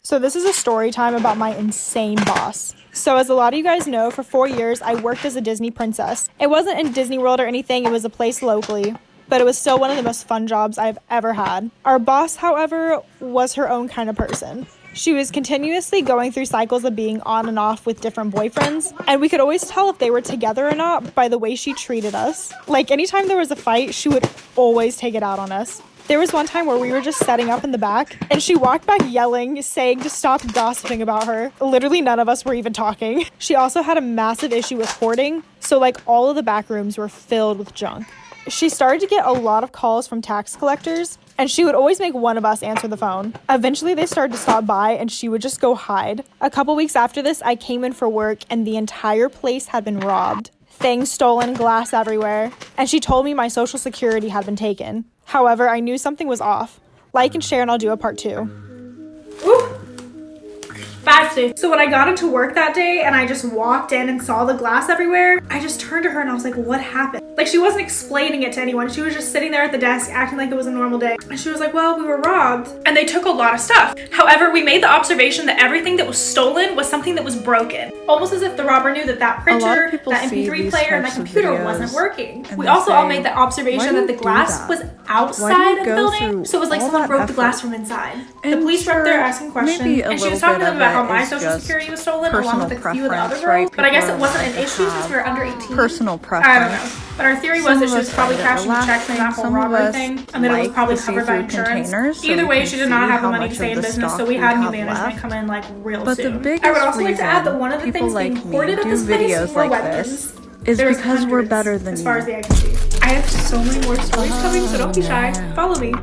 So this is a story time about my insane boss. So as a lot of you guys know, for 4 years, I worked as a Disney princess. It wasn't in Disney World or anything, it was a place locally, but it was still one of the most fun jobs I've ever had. Our boss, however, was her own kind of person. She was continuously going through cycles of being on and off with different boyfriends, and we could always tell if they were together or not by the way she treated us. Like, anytime there was a fight, she would always take it out on us. There was one time where we were just setting up in the back, and she walked back yelling, saying to stop gossiping about her. Literally none of us were even talking. She also had a massive issue with hoarding, so like all of the back rooms were filled with junk. She started to get a lot of calls from tax collectors, and she would always make one of us answer the phone. Eventually, they started to stop by, and she would just go hide. A couple weeks after this, I came in for work, and the entire place had been robbed. Things stolen, glass everywhere, and she told me my social security had been taken. However, I knew something was off. Like and share, and I'll do a part 2. Ooh. Bad. So when I got into work that day and I just walked in and saw the glass everywhere, I just turned to her and I was like, what happened? Like, she wasn't explaining it to anyone. She was just sitting there at the desk acting like it was a normal day. And she was like, well, we were robbed and they took a lot of stuff. However, we made the observation that everything that was stolen was something that was broken. Almost as if the robber knew that that printer, that MP3 player, and my computer wasn't working. We also all made the observation that the glass was outside of the building. So it was like someone broke the glass from inside. The police were up there asking questions, and she was talking to them about how my social security was stolen along with a few of the other girls. But I guess it wasn't an issue since we were under 18. Personal preference. I don't know. But our theory was that she was probably cashing the checks from that whole robbery thing, and then it was probably covered by insurance. Either way, she did not have the money to stay in business, so we had new management come in like real soon. I would also like to add that one of the things being hoarded at this place were weapons. Is because we're better than you. As far as the eye can see. I have so many more stories coming, so don't be shy. Follow me.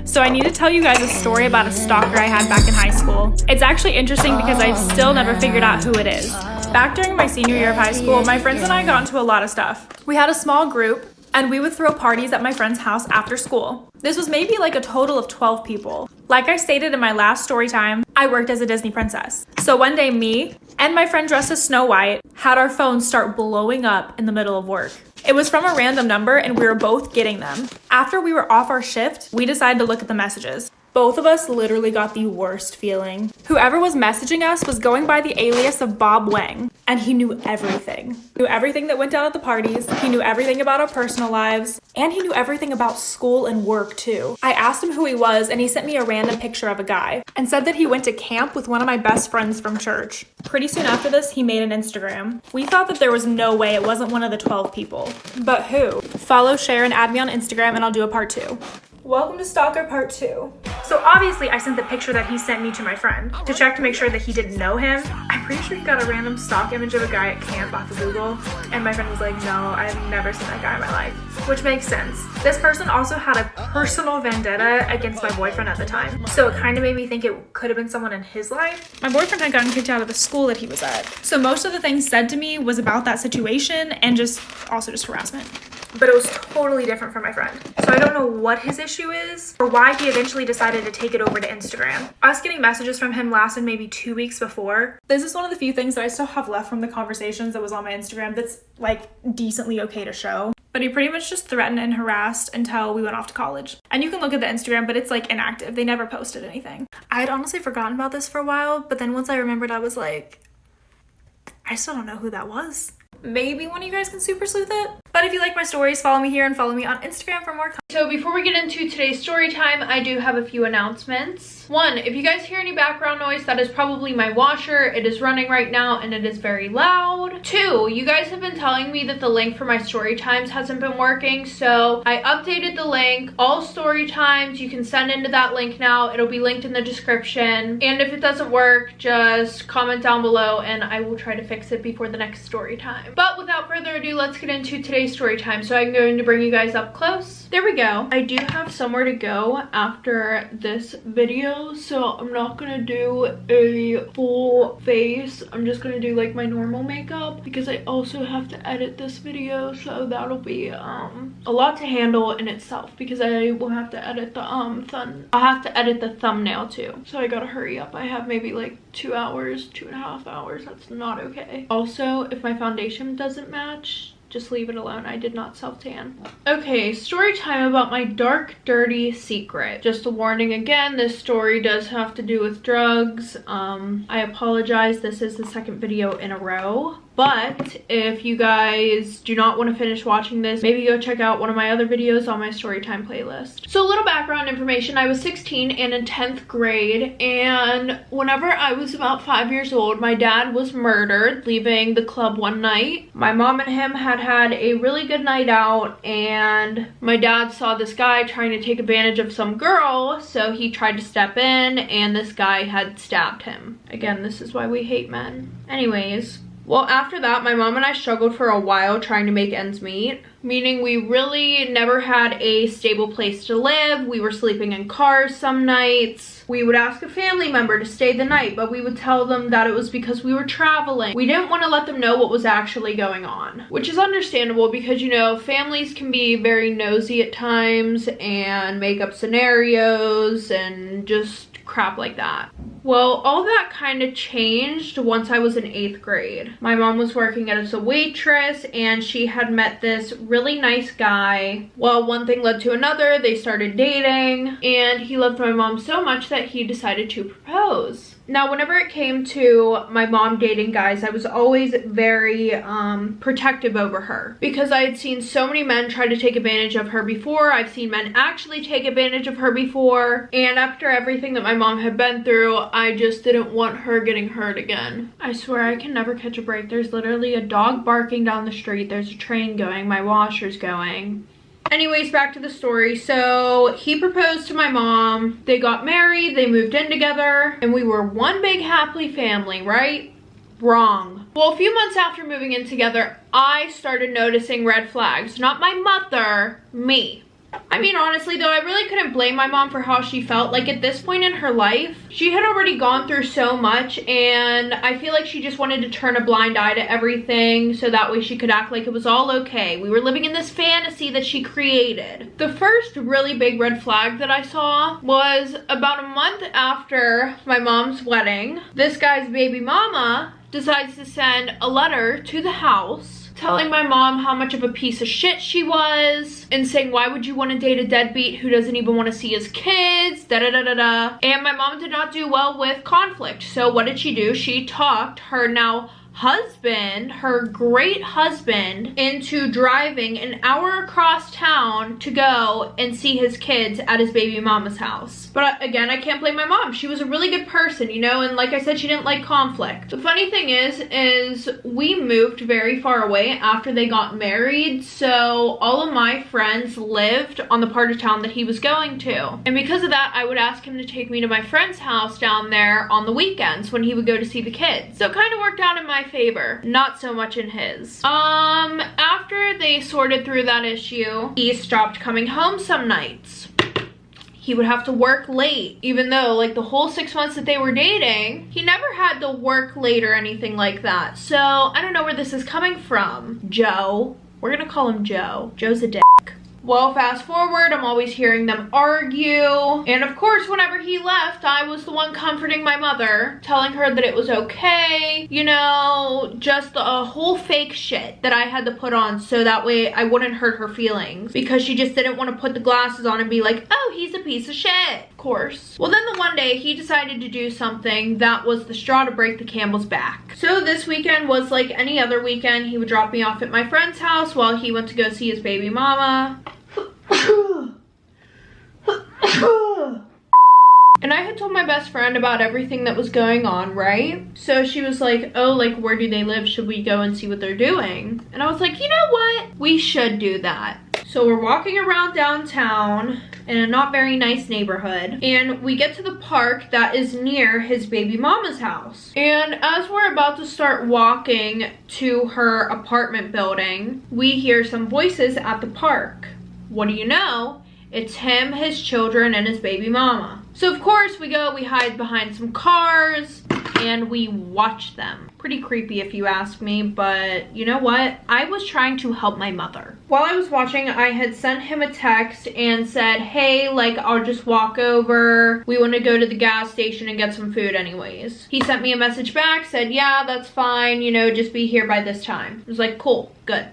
So I need to tell you guys a story about a stalker I had back in high school. It's actually interesting because I've still never figured out who it is. Back during my senior year of high school, my friends and I got into a lot of stuff. We had a small group, and we would throw parties at my friend's house after school. This was maybe like a total of 12 people. Like I stated in my last story time, I worked as a Disney princess. So one day, me and my friend dressed as Snow White had our phones start blowing up in the middle of work. It was from a random number and we were both getting them. After we were off our shift, we decided to look at the messages. Both of us literally got the worst feeling. Whoever was messaging us was going by the alias of Bob Wang, and he knew everything. He knew everything that went down at the parties, he knew everything about our personal lives, and he knew everything about school and work too. I asked him who he was, and he sent me a random picture of a guy, and said that he went to camp with one of my best friends from church. Pretty soon after this, he made an Instagram. We thought that there was no way it wasn't one of the 12 people. But who? Follow, share, and add me on Instagram, and I'll do a part 2. Welcome to Stalker Part 2. So obviously I sent the picture that he sent me to my friend to check to make sure that he didn't know him. I'm pretty sure he got a random stock image of a guy at camp off of Google, and my friend was like, no, I've never seen that guy in my life, which makes sense. This person also had a personal vendetta against my boyfriend at the time, so it kind of made me think it could have been someone in his life. My boyfriend had gotten kicked out of the school that he was at, so most of the things said to me was about that situation and just harassment. But it was totally different from my friend. So I don't know what his issue is or why he eventually decided to take it over to Instagram. Us getting messages from him lasted maybe 2 weeks before. This is one of the few things that I still have left from the conversations that was on my Instagram that's like decently okay to show. But he pretty much just threatened and harassed until we went off to college. And you can look at the Instagram, but it's like inactive. They never posted anything. I had honestly forgotten about this for a while, but then once I remembered, I was like, I still don't know who that was. Maybe one of you guys can super sleuth it. But if you like my stories, follow me here and follow me on Instagram for more content. So before we get into today's story time, I do have a few announcements. One, if you guys hear any background noise, that is probably my washer. It is running right now and it is very loud. Two, you guys have been telling me that the link for my story times hasn't been working, so I updated the link. All story times you can send into that link now. It'll be linked in the description. And if it doesn't work, just comment down below and I will try to fix it before the next story time. But without further ado, let's get into today's story time. So I'm going to bring you guys up close. There we go. I do have somewhere to go after this video, so I'm not gonna do a full face. I'm just gonna do like my normal makeup because I also have to edit this video, so that'll be a lot to handle in itself because I will have to edit the I'll have to edit the thumbnail too, so I gotta hurry up. I have maybe like 2 hours, 2.5 hours. That's not okay. Also, if my foundation doesn't match, Just leave it alone. I did not self-tan. Okay, story time about my dark, dirty secret. Just a warning again, this story does have to do with drugs. I apologize. This is the second video in a row. But if you guys do not want to finish watching this, maybe go check out one of my other videos on my Storytime playlist. So a little background information. I was 16 and in 10th grade, and whenever I was about 5 years old, my dad was murdered leaving the club one night. My mom and him had a really good night out, and my dad saw this guy trying to take advantage of some girl, so he tried to step in, and this guy had stabbed him. Again, this is why we hate men. Anyways, well, after that, my mom and I struggled for a while trying to make ends meet, meaning we really never had a stable place to live. We were sleeping in cars some nights. We would ask a family member to stay the night, but we would tell them that it was because we were traveling. We didn't want to let them know what was actually going on, which is understandable because, you know, families can be very nosy at times and make up scenarios and just crap like that. Well, all that kind of changed once I was in 8th grade. My mom was working as a waitress and she had met this really nice guy. Well, one thing led to another. They started dating and he loved my mom so much that he decided to propose. Now, whenever it came to my mom dating guys, I was always very protective over her because I had seen so many men try to take advantage of her before. I've seen men actually take advantage of her before. And after everything that my mom had been through, I just didn't want her getting hurt again. I swear I can never catch a break. There's literally a dog barking down the street. There's a train going. My washer's going. Anyways, back to the story. So he proposed to my mom. They got married. They moved in together. And we were one big happy family, right? Wrong. Well, a few months after moving in together, I started noticing red flags. Not my mother, me. I mean, honestly though, I really couldn't blame my mom for how she felt. Like, at this point in her life, she had already gone through so much, and I feel like she just wanted to turn a blind eye to everything so that way she could act like it was all okay. We were living in this fantasy that she created. The first really big red flag that I saw was about a month after my mom's wedding. This guy's baby mama decides to send a letter to the house telling my mom how much of a piece of shit she was and saying, why would you want to date a deadbeat who doesn't even want to see his kids, da-da-da-da-da. And my mom did not do well with conflict. So what did she do? She talked her now husband, her great husband, into driving an hour across town to go and see his kids at his baby mama's house. But again, I can't blame my mom. She was a really good person, you know, and like I said, she didn't like conflict. The funny thing is we moved very far away after they got married, so all of my friends lived on the part of town that he was going to. And because of that, I would ask him to take me to my friend's house down there on the weekends when he would go to see the kids. So it kind of worked out in my favor, not so much in his. After they sorted through that issue, he stopped coming home some nights. He would have to work late, even though like the whole 6 months that they were dating, he never had to work late or anything like that. So I don't know where this is coming from. Joe, we're gonna call him Joe. Joe's a dick. Well, fast forward, I'm always hearing them argue. And of course, whenever he left, I was the one comforting my mother, telling her that it was okay. You know, just a whole fake shit that I had to put on so that way I wouldn't hurt her feelings. Because she just didn't want to put the glasses on and be like, oh, he's a piece of shit. Of course. Well, then the one day he decided to do something that was the straw to break the camel's back. So this weekend was like any other weekend. He would drop me off at my friend's house while he went to go see his baby mama. And I had told my best friend about everything that was going on, right? So she was like, oh, like, where do they live? Should we go and see what they're doing? And I was like, you know what? We should do that. So we're walking around downtown in a not very nice neighborhood, and we get to the park that is near his baby mama's house. And as we're about to start walking to her apartment building, we hear some voices at the park. What do you know? It's him, his children, and his baby mama. So of course we go, we hide behind some cars, and we watch them. Pretty creepy if you ask me, but you know what? I was trying to help my mother. While I was watching, I had sent him a text and said, hey, like, I'll just walk over. We want to go to the gas station and get some food anyways. He sent me a message back, said, yeah, that's fine, you know, just be here by this time. I was like, cool, good.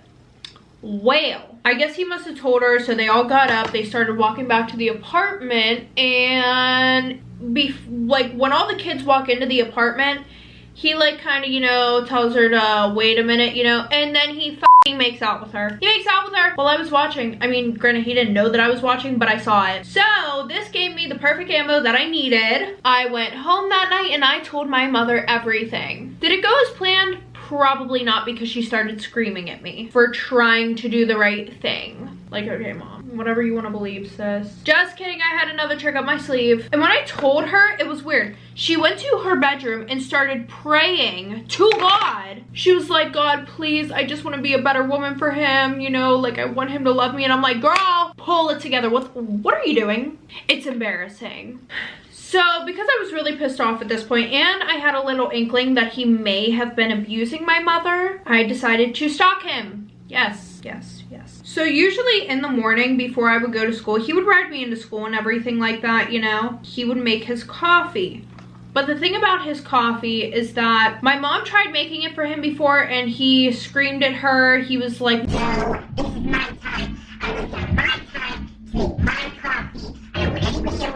Well, I guess he must have told her, so they all got up, they started walking back to the apartment, and like when all the kids walk into the apartment, he like kind of, you know, tells her to wait a minute, you know, and then he fucking makes out with her. He makes out with her while I was watching. I mean, granted, he didn't know that I was watching, but I saw it. So this gave me the perfect ammo that I needed. I went home that night and I told my mother everything. Did it go as planned? Probably not, because she started screaming at me for trying to do the right thing. Like, okay, mom, whatever you want to believe, sis. Just kidding, I had another trick up my sleeve. And when I told her, it was weird. She went to her bedroom and started praying to God. She was like, God, please, I just want to be a better woman for him. You know, like, I want him to love me. And I'm like, girl, pull it together. What are you doing? It's embarrassing. So because I was really pissed off at this point, and I had a little inkling that he may have been abusing my mother, I decided to stalk him. Yes, yes, yes. So usually in the morning before I would go to school, he would ride me into school and everything like that, you know. He would make his coffee. But the thing about his coffee is that my mom tried making it for him before and he screamed at her. He was like, no, this is my time. I will get my time to make my coffee. I will make what you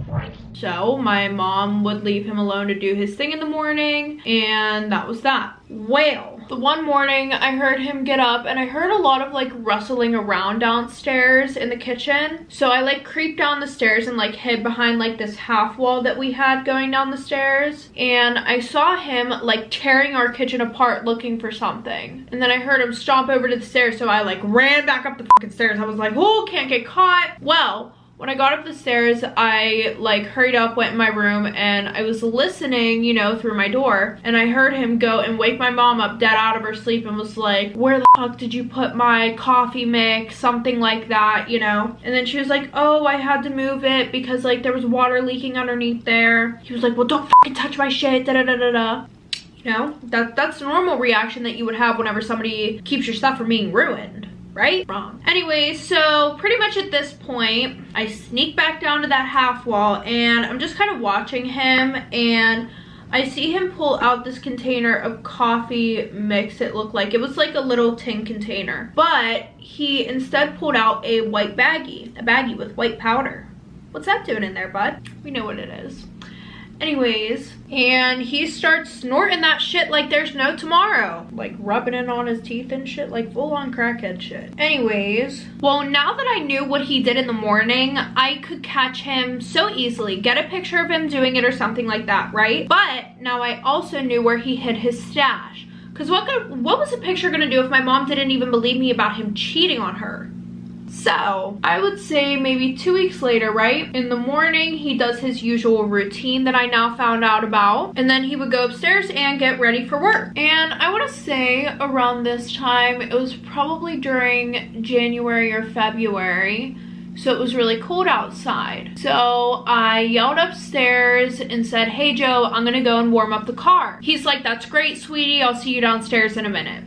want. So my mom would leave him alone to do his thing in the morning, and that was that. Well, the one morning I heard him get up and I heard a lot of like rustling around downstairs in the kitchen. So I like creeped down the stairs and like hid behind like this half wall that we had going down the stairs, and I saw him like tearing our kitchen apart looking for something. And then I heard him stomp over to the stairs, so I like ran back up the fucking stairs. I was like, oh, can't get caught. Well, when I got up the stairs, I like hurried up, went in my room, and I was listening, you know, through my door, and I heard him go and wake my mom up dead out of her sleep and was like, where the fuck did you put my coffee mix? Something like that, you know? And then she was like, oh, I had to move it because like there was water leaking underneath there. He was like, well, don't fucking touch my shit, da da da da da. You know, that's the normal reaction that you would have whenever somebody keeps your stuff from being ruined. Right? Wrong. Anyway, so pretty much at this point, I sneak back down to that half wall and I'm just kind of watching him, and I see him pull out this container of coffee mix. It looked like it was like a little tin container, but he instead pulled out a white baggie, a baggie with white powder. What's that doing in there, bud? We know what it is. Anyways, and he starts snorting that shit like there's no tomorrow. Like rubbing it on his teeth and shit, like full on crackhead shit. Anyways, well, now that I knew what he did in the morning, I could catch him so easily, get a picture of him doing it or something like that, right? But now I also knew where he hid his stash. Because what was the picture gonna do if my mom didn't even believe me about him cheating on her? So I would say maybe 2 weeks later, right? In the morning, he does his usual routine that I now found out about. And then he would go upstairs and get ready for work. And I want to say around this time, it was probably during January or February. So it was really cold outside. So I yelled upstairs and said, hey Joe, I'm gonna go and warm up the car. He's like, that's great, sweetie. I'll see you downstairs in a minute.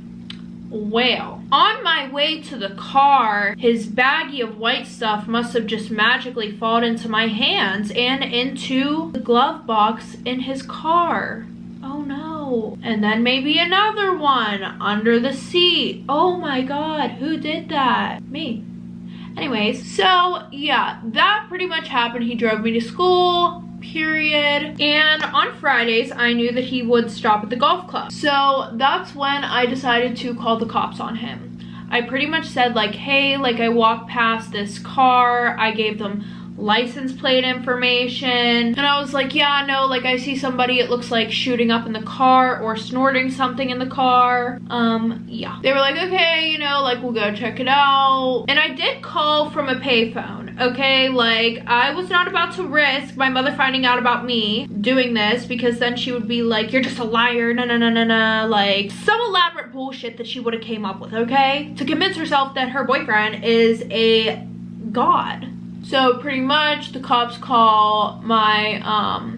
Well, on my way to the car, his baggie of white stuff must have just magically fallen into my hands and into the glove box in his car. Oh no. And then maybe another one under the seat. Oh my god, who did that? Me. Anyways, so yeah, that pretty much happened. He drove me to school, period. And on Fridays, I knew that he would stop at the golf club. So that's when I decided to call the cops on him. I pretty much said like, hey, like I walked past this car. I gave them license plate information. And I was like, yeah, no, like I see somebody, it looks like shooting up in the car or snorting something in the car. Yeah. They were like, okay, you know, like we'll go check it out. And I did call from a payphone, okay? Like I was not about to risk my mother finding out about me doing this, because then she would be like, you're just a liar, no, no, no, no, no. Like some elaborate bullshit that she would have came up with, okay? To convince herself that her boyfriend is a god. So pretty much the cops call my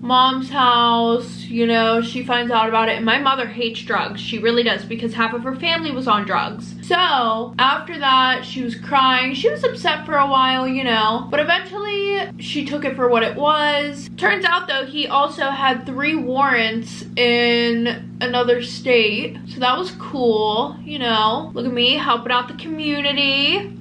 mom's house, you know, she finds out about it, and my mother hates drugs. She really does, because half of her family was on drugs. So after that, she was crying. She was upset for a while, you know, but eventually she took it for what it was. Turns out though, he also had 3 warrants in another state. So that was cool, you know. Look at me helping out the community.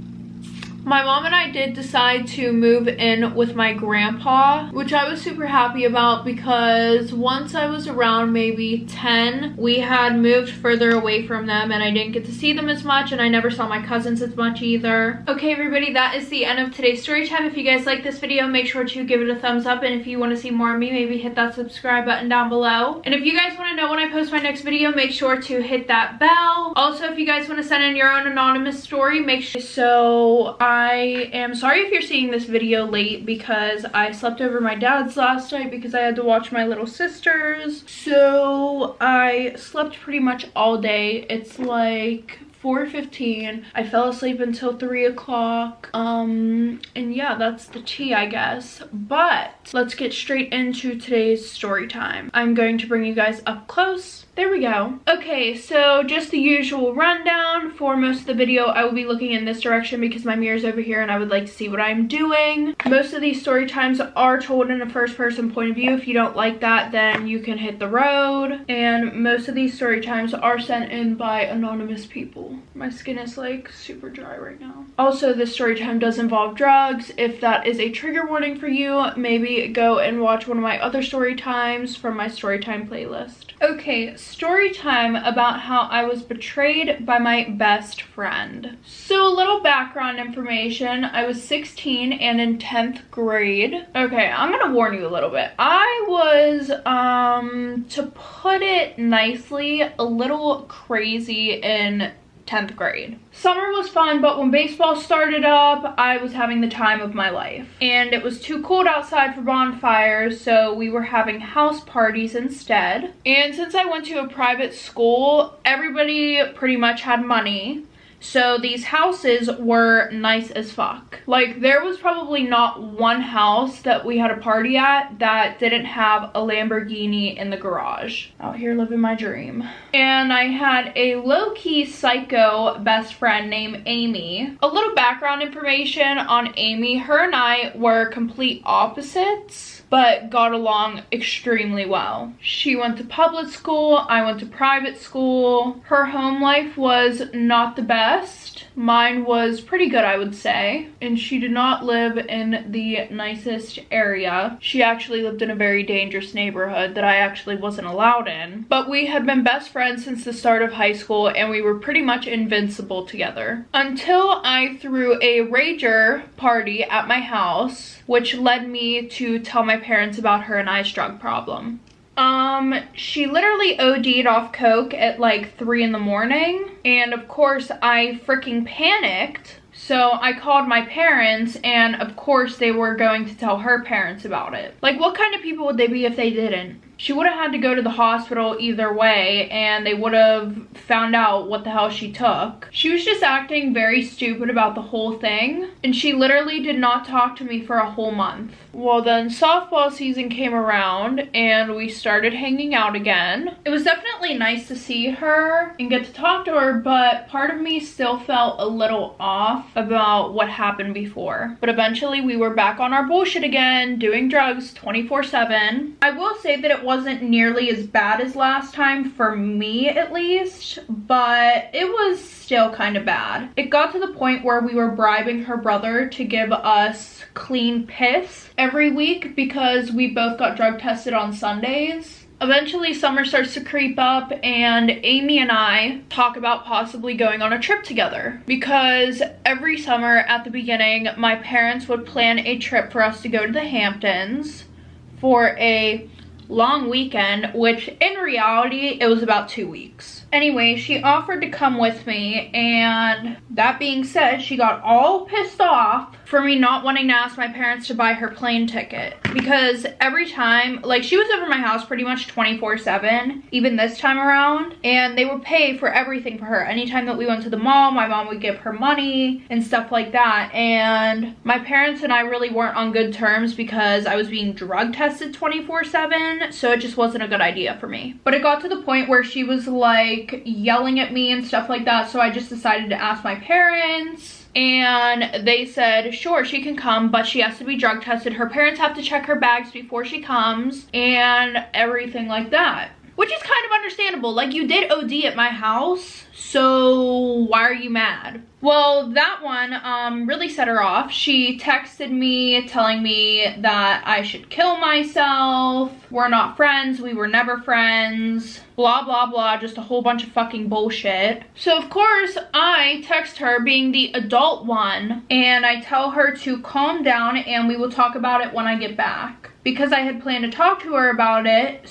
My mom and I did decide to move in with my grandpa, which I was super happy about, because once I was around maybe 10, we had moved further away from them and I didn't get to see them as much, and I never saw my cousins as much either. Okay, everybody, that is the end of today's story time. If you guys like this video, make sure to give it a thumbs up, and if you want to see more of me, maybe hit that subscribe button down below. And if you guys want to know when I post my next video, make sure to hit that bell. Also, if you guys want to send in your own anonymous story, make sure. So I am sorry if you're seeing this video late, because I slept over my dad's last night because I had to watch my little sisters. So I slept pretty much all day. It's like 4:15. I fell asleep until 3 o'clock. And yeah, that's the tea, I guess. But let's get straight into today's story time. I'm going to bring you guys up close. There we go. Okay, so just the usual rundown. For most of the video, I will be looking in this direction because my mirror's over here and I would like to see what I'm doing. Most of these story times are told in a first-person point of view. If you don't like that, then you can hit the road. And most of these story times are sent in by anonymous people. My skin is like super dry right now. Also, this story time does involve drugs. If that is a trigger warning for you, maybe go and watch one of my other story times from my story time playlist. Okay, story time about how I was betrayed by my best friend. So a little background information. I was 16 and in 10th grade. Okay, I'm gonna warn you a little bit. I was, to put it nicely, a little crazy in 10th grade. Summer was fun, but when baseball started up, I was having the time of my life. And it was too cold outside for bonfires, so we were having house parties instead. And since I went to a private school, everybody pretty much had money. So these houses were nice as fuck. Like, there was probably not one house that we had a party at that didn't have a Lamborghini in the garage. Out here living my dream. And I had a low-key psycho best friend named Amy. A little background information on Amy. Her and I were complete opposites, but got along extremely well. She went to public school, I went to private school. Her home life was not the best. Mine was pretty good, I would say. And she did not live in the nicest area. She actually lived in a very dangerous neighborhood that I actually wasn't allowed in. But we had been best friends since the start of high school, and we were pretty much invincible together. Until I threw a rager party at my house, which led me to tell my parents about her and I's drug problem. She literally OD'd off coke at like 3 in the morning, and of course I freaking panicked. So I called my parents, and of course they were going to tell her parents about it. Like, what kind of people would they be if they didn't? She would have had to go to the hospital either way, and they would have found out what the hell she took. She was just acting very stupid about the whole thing, and she literally did not talk to me for a whole month. Well, then softball season came around, and we started hanging out again. It was definitely nice to see her and get to talk to her, but part of me still felt a little off about what happened before. But eventually we were back on our bullshit again, doing drugs 24/7. I will say that it wasn't nearly as bad as last time, for me at least, but it was still kind of bad. It got to the point where we were bribing her brother to give us clean piss every week because we both got drug tested on Sundays. Eventually summer starts to creep up, and Amy and I talk about possibly going on a trip together, because every summer at the beginning my parents would plan a trip for us to go to the Hamptons for a long weekend, which in reality, it was about 2 weeks. Anyway, she offered to come with me, and that being said, she got all pissed off for me not wanting to ask my parents to buy her plane ticket, because every time, like, she was over my house pretty much 24/7, even this time around, and they would pay for everything for her. Anytime that we went to the mall, my mom would give her money and stuff like that, and my parents and I really weren't on good terms because I was being drug tested 24/7, so it just wasn't a good idea for me. But it got to the point where she was like yelling at me and stuff like that, so I just decided to ask my parents. And they said, sure, she can come, but she has to be drug tested. Her parents have to check her bags before she comes and everything like that. Which is kind of understandable. Like, you did OD at my house, so why are you mad? Well, that one really set her off. She texted me telling me that I should kill myself. We're not friends. We were never friends. Blah, blah, blah. Just a whole bunch of fucking bullshit. So, of course, I text her being the adult one, and I tell her to calm down and we will talk about it when I get back. Because I had planned to talk to her about it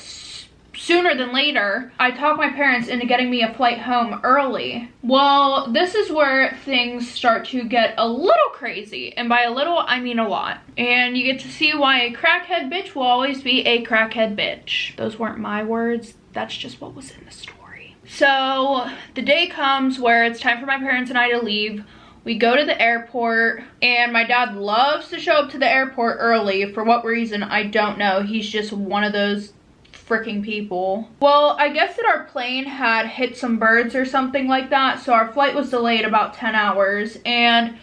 sooner than later, I talked my parents into getting me a flight home early. Well, this is where things start to get a little crazy, and by a little, I mean a lot. And you get to see why a crackhead bitch will always be a crackhead bitch. Those weren't my words, that's just what was in the story. So, the day comes where it's time for my parents and I to leave. We go to the airport, and my dad loves to show up to the airport early. For what reason, I don't know. He's just one of those freaking people. Well, I guess that our plane had hit some birds or something like that, so our flight was delayed about 10 hours, and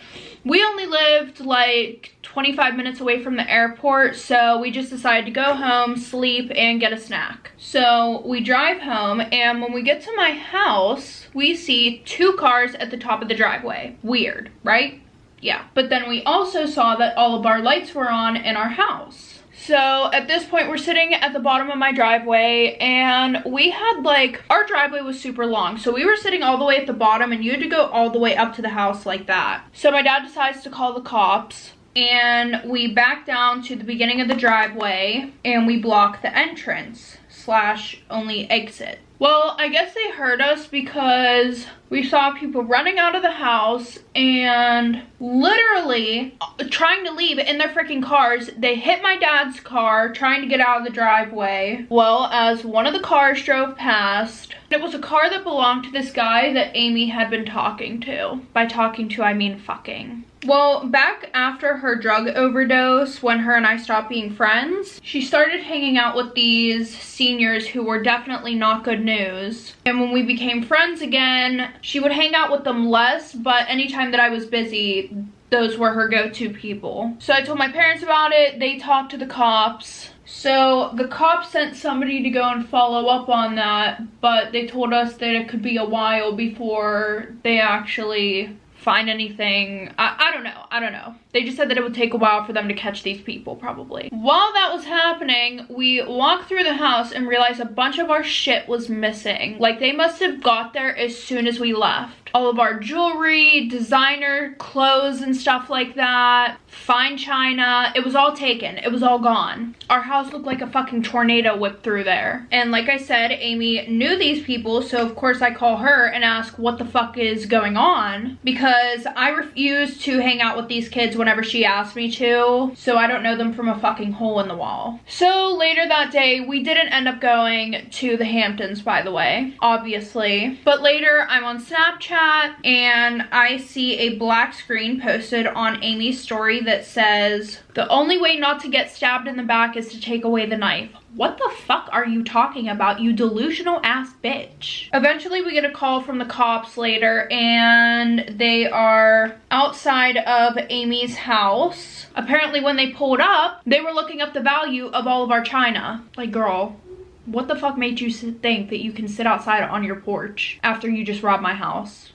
we only lived like 25 minutes away from the airport, so we just decided to go home, sleep, and get a snack. So we drive home, and when we get to my house, we see 2 cars at the top of the driveway. Weird, right? Yeah. But then we also saw that all of our lights were on in our house. So at this point, we're sitting at the bottom of my driveway, and we had like, our driveway was super long. So we were sitting all the way at the bottom, and you had to go all the way up to the house like that. So my dad decides to call the cops, and we back down to the beginning of the driveway, and we block the entrance / only exit. Well, I guess they heard us because we saw people running out of the house and literally trying to leave in their freaking cars. They hit my dad's car trying to get out of the driveway. Well, as one of the cars drove past, it was a car that belonged to this guy that Amy had been talking to. By talking to, I mean fucking. Well, back after her drug overdose, when her and I stopped being friends, she started hanging out with these seniors who were definitely not good news. And when we became friends again, she would hang out with them less, but anytime that I was busy, those were her go-to people. So I told my parents about it. They talked to the cops. So the cops sent somebody to go and follow up on that, but they told us that it could be a while before they actually find anything. I don't know. They just said that it would take a while for them to catch these people, probably. While that was happening, we walked through the house and realized a bunch of our shit was missing. Like, they must have got there as soon as we left. All of our jewelry, designer clothes and stuff like that, fine china, it was all taken. It was all gone. Our house looked like a fucking tornado whipped through there. And like I said, Amy knew these people, so of course I call her and ask what the fuck is going on, because I refuse to hang out with these kids whenever she asked me to, so I don't know them from a fucking hole in the wall. So later that day, we didn't end up going to the Hamptons, by the way, obviously. But later, I'm on Snapchat, and I see a black screen posted on Amy's story that says, "The only way not to get stabbed in the back is to take away the knife." What the fuck are you talking about, you delusional ass bitch? Eventually we get a call from the cops later, and they are outside of Amy's house. Apparently when they pulled up, they were looking up the value of all of our china. Like, girl, what the fuck made you think that you can sit outside on your porch after you just robbed my house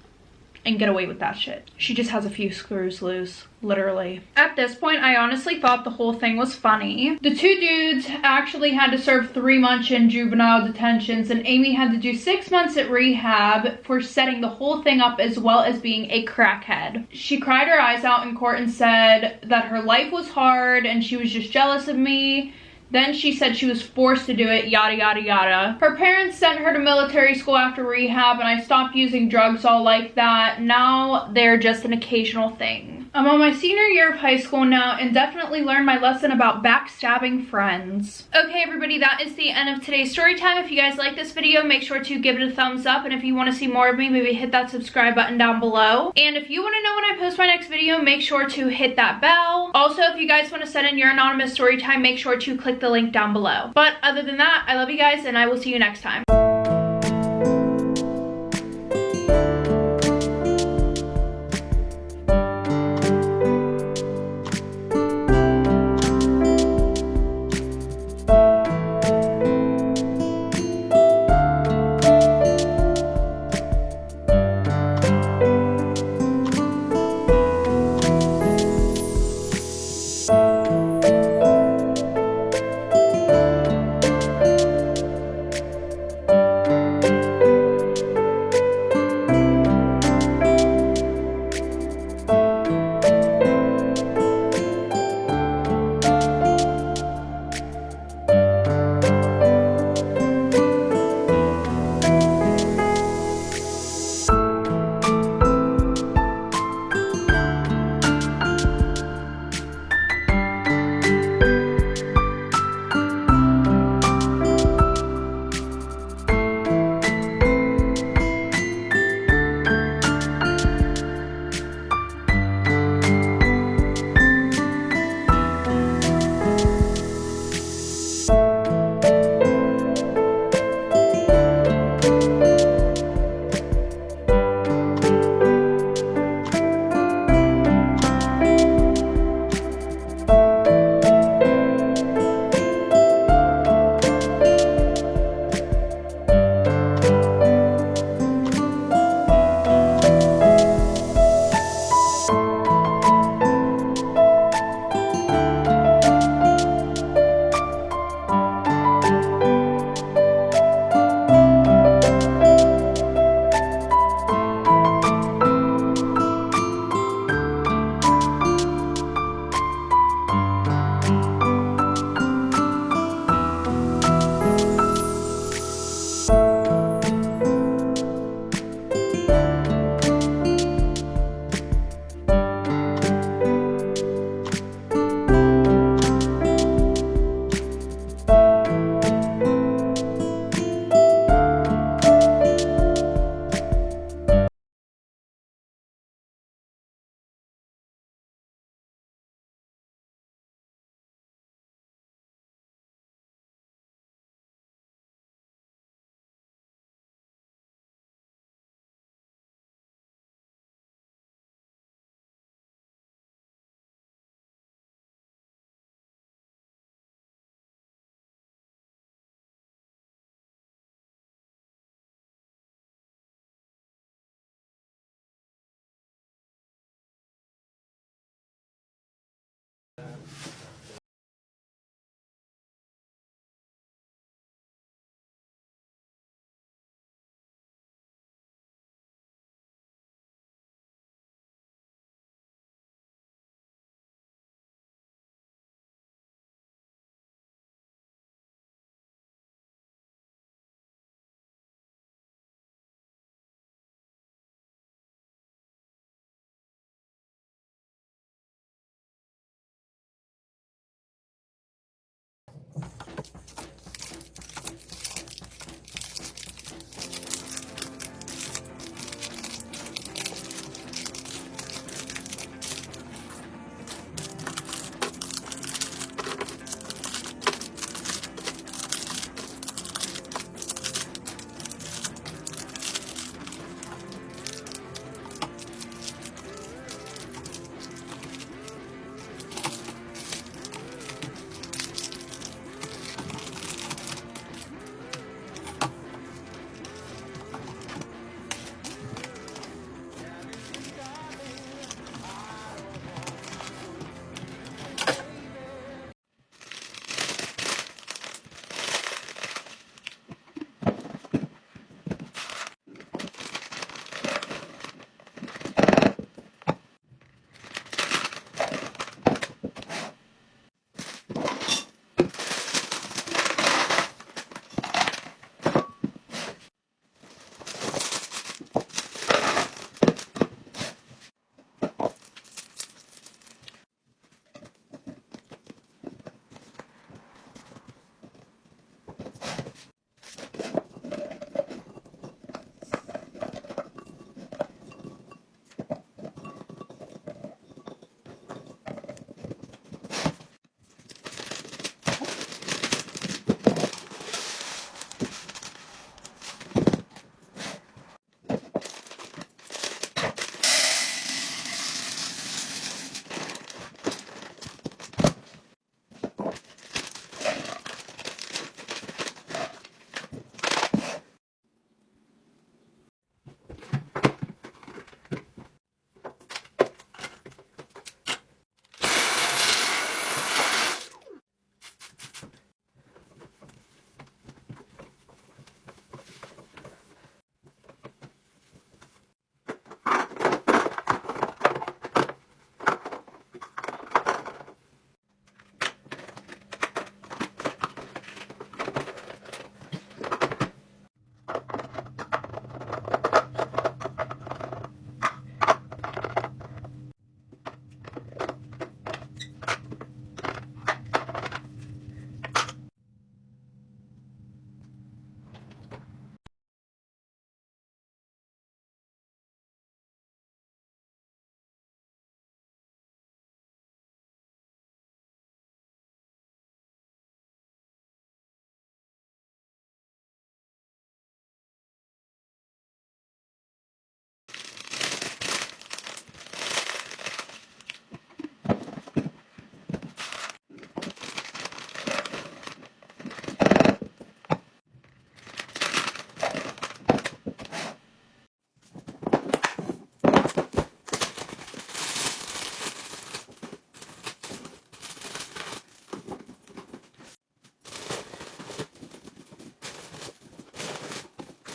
and get away with that shit? She just has a few screws loose, literally. At this point, I honestly thought the whole thing was funny. The 2 dudes actually had to serve 3 months in juvenile detentions, and Amy had to do 6 months at rehab for setting the whole thing up, as well as being a crackhead. She cried her eyes out in court and said that her life was hard and she was just jealous of me, Then she said she was forced to do it, yada, yada, yada. Her parents sent her to military school after rehab, and I stopped using drugs all like that. Now they're just an occasional thing. I'm on my senior year of high school now and definitely learned my lesson about backstabbing friends. Okay, everybody, that is the end of today's story time. If you guys like this video, make sure to give it a thumbs up. And if you want to see more of me, maybe hit that subscribe button down below. And if you want to know when I post my next video, make sure to hit that bell. Also, if you guys want to send in your anonymous story time, make sure to click the link down below. But other than that, I love you guys and I will see you next time.